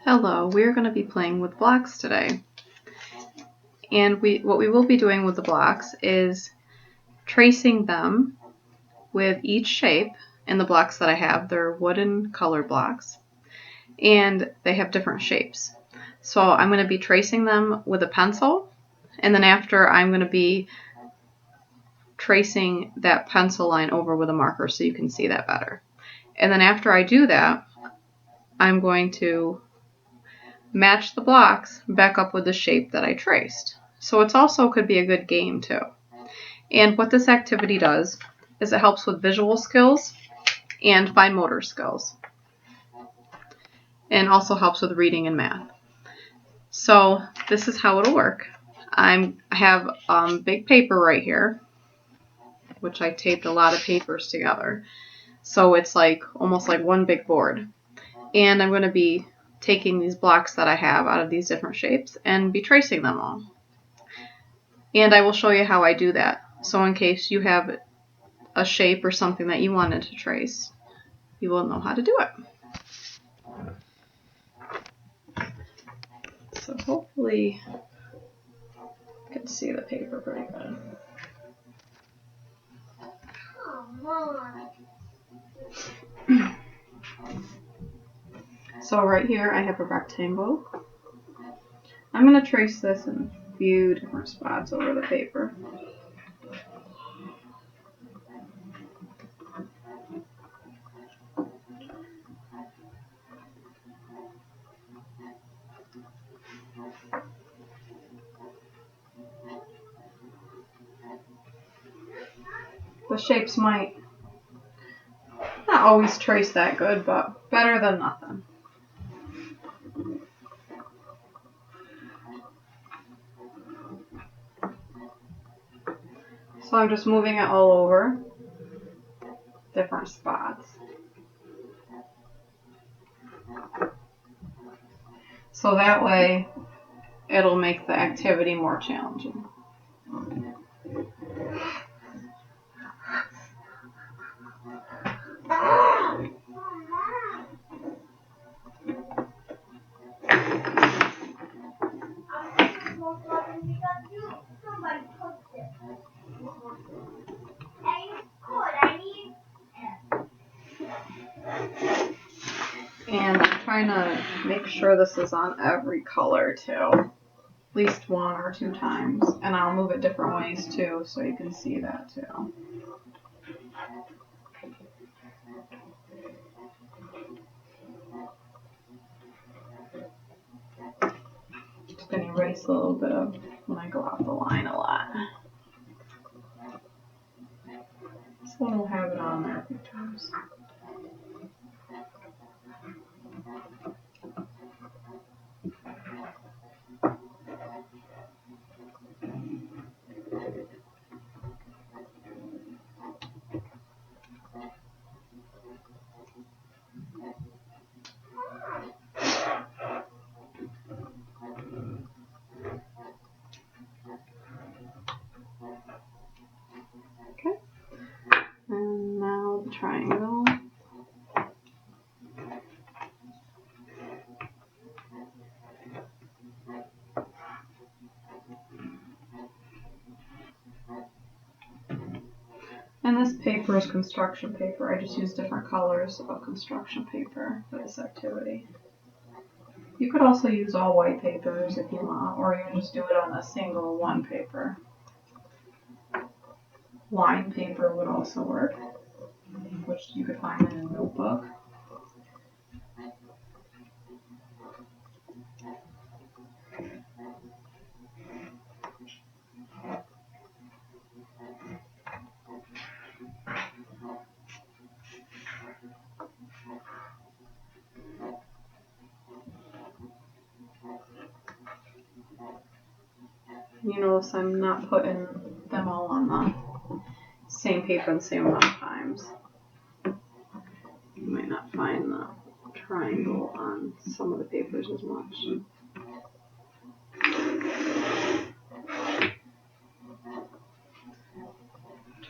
Hello, we're going to be playing with blocks today. And what we will be doing with the blocks is tracing them with each shape. In the blocks that I have, they're wooden color blocks. And they have different shapes. So I'm going to be tracing them with a pencil. And then after, I'm going to be tracing that pencil line over with a marker so you can see that better. And then after I do that, I'm going to match the blocks back up with the shape that I traced. So it also could be a good game too. And what this activity does is it helps with visual skills and fine motor skills. And also helps with reading and math. So this is how it'll work. I have big paper right here, which I taped a lot of papers together. So it's like almost like one big board. And I'm going to be taking these blocks that I have out of these different shapes and be tracing them all. And I will show you how I do that. So in case you have a shape or something that you wanted to trace, you will know how to do it. So hopefully you can see the paper pretty good. So right here I have a rectangle. I'm going to trace this in a few different spots over the paper. The shapes might not always trace that good, but better than nothing. So I'm just moving it all over different spots. So that way it'll make the activity more challenging. And I'm trying to make sure this is on every color too, at least one or two times. And I'll move it different ways too, so you can see that too. Just going to erase a little bit of when I go off the line a lot. This one will have it on there a few times. Okay, and now the triangle. And this paper is construction paper. I just use different colors of construction paper for this activity. You could also use all white papers if you want, or you can just do it on a single one paper. Line paper would also work, which you could find in a notebook. You notice I'm not putting them all on the same paper the same amount of times. You might not find the triangle on some of the papers as much.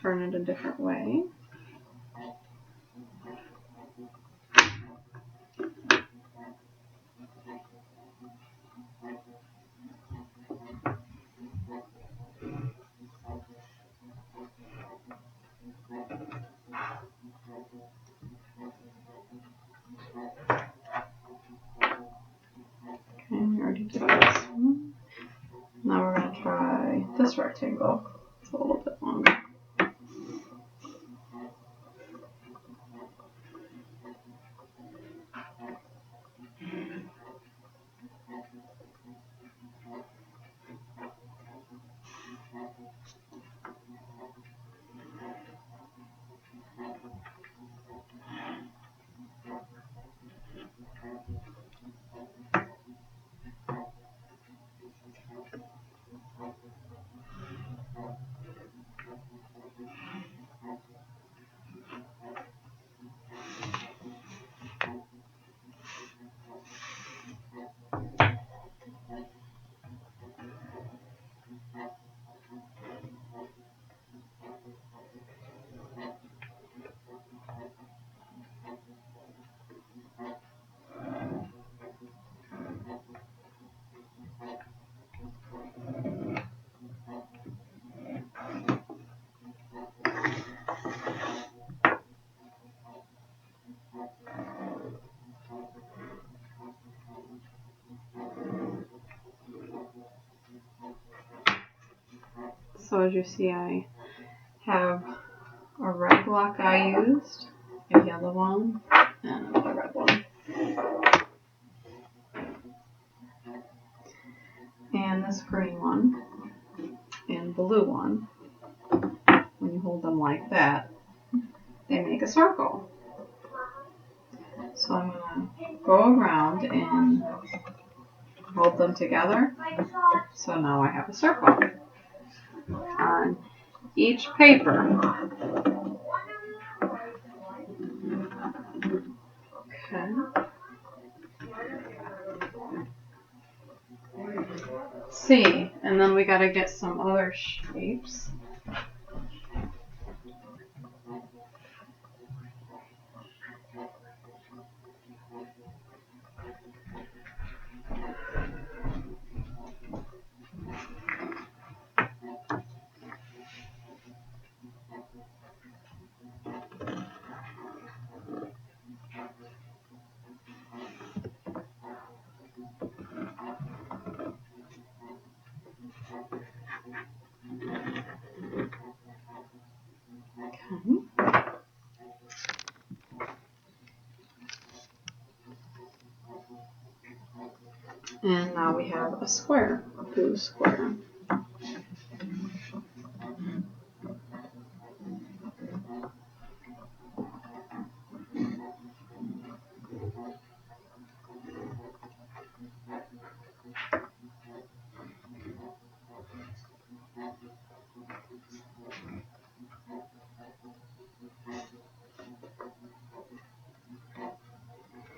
Turn it a different way. this rectangle. It's a little bit longer. So as you see, I have a red block I used, a yellow one, and another red one. And this green one, and blue one. When you hold them like that, they make a circle. So I'm going to go around and hold them together. So now I have a circle on each paper. Okay. See, and then we got to get some other shapes. Okay. And now we have a square, a blue square.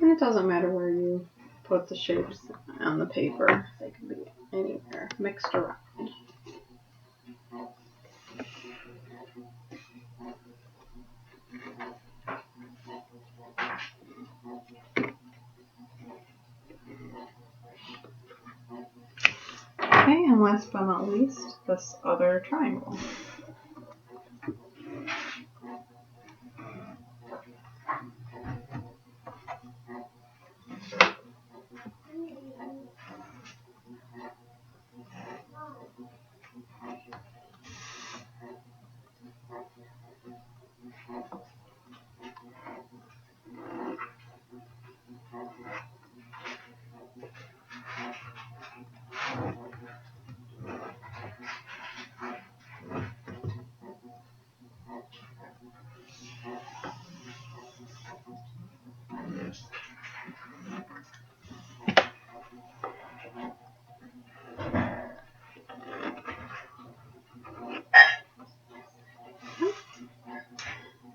And it doesn't matter where you put the shapes on the paper. They can be anywhere, mixed around. Okay, and last but not least, this other triangle.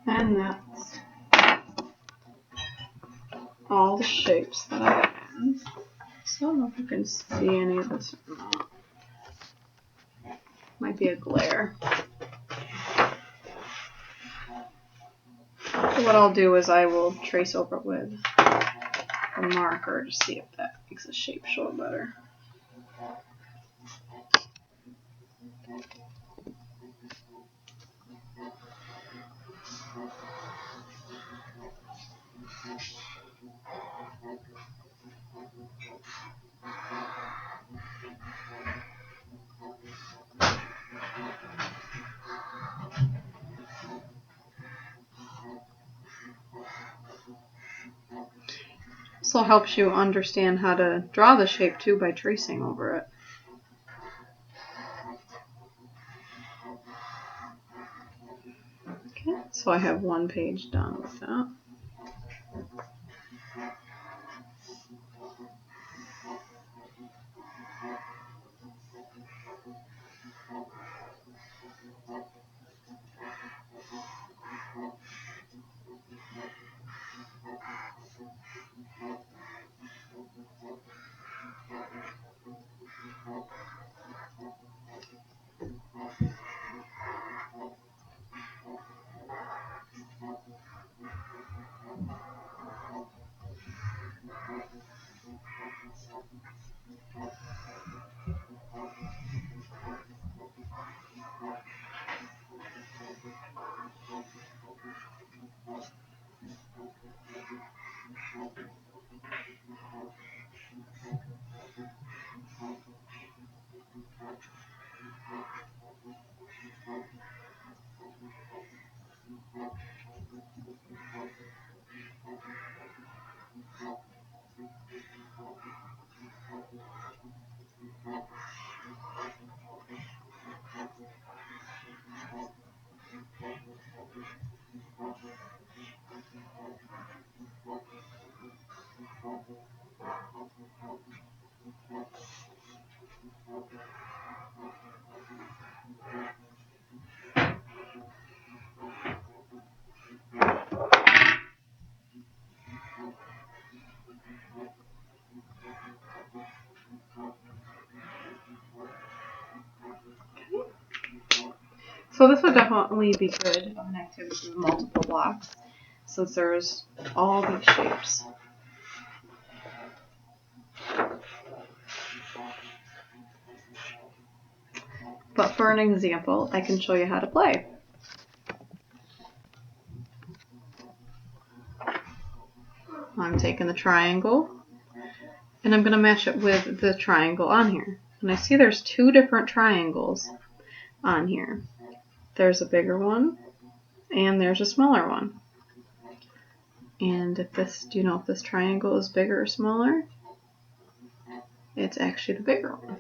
And that's all the shapes that I have. So I don't know if you can see any of this or not. Might be a glare. So what I'll do is I will trace over with a marker to see if that makes the shape show better. also helps you understand how to draw the shape too by tracing over it. Okay, so I have one page done with that. So this would definitely be good of an activity with multiple blocks, since there's all these shapes. But for an example, I can show you how to play. I'm taking the triangle, and I'm going to match it with the triangle on here. And I see there's two different triangles on here. There's a bigger one, and there's a smaller one. And if this, do you know if this triangle is bigger or smaller? It's actually the bigger one.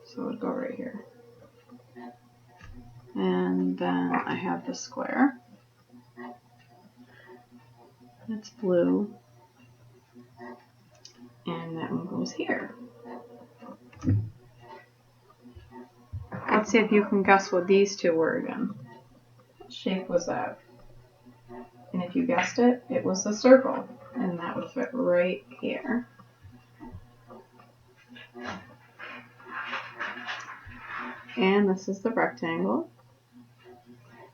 So it would go right here. And then I have the square. It's blue. And that one goes here. Let's see if you can guess what these two were again. What shape was that? And if you guessed it, it was the circle. And that would fit right here. And this is the rectangle.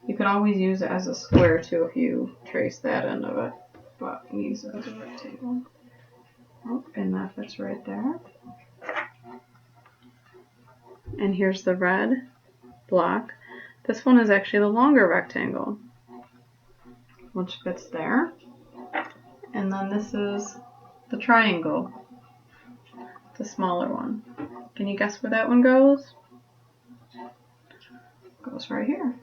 You can always use it as a square too if you trace that end of it. But use it as a rectangle. Oh, and that fits right there. And here's the red block. This one is actually the longer rectangle, which fits there. And then this is the triangle, the smaller one. Can you guess where that one goes? It goes right here.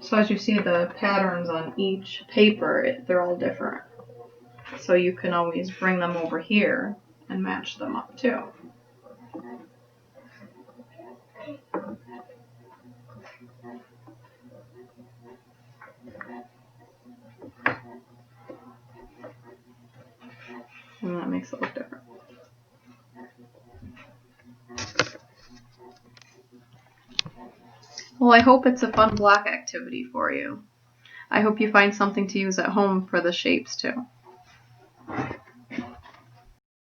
So as you see, the patterns on each paper, they're all different. So you can always bring them over here and match them up too. And that makes it look different. Well, I hope it's a fun block activity for you. I hope you find something to use at home for the shapes too.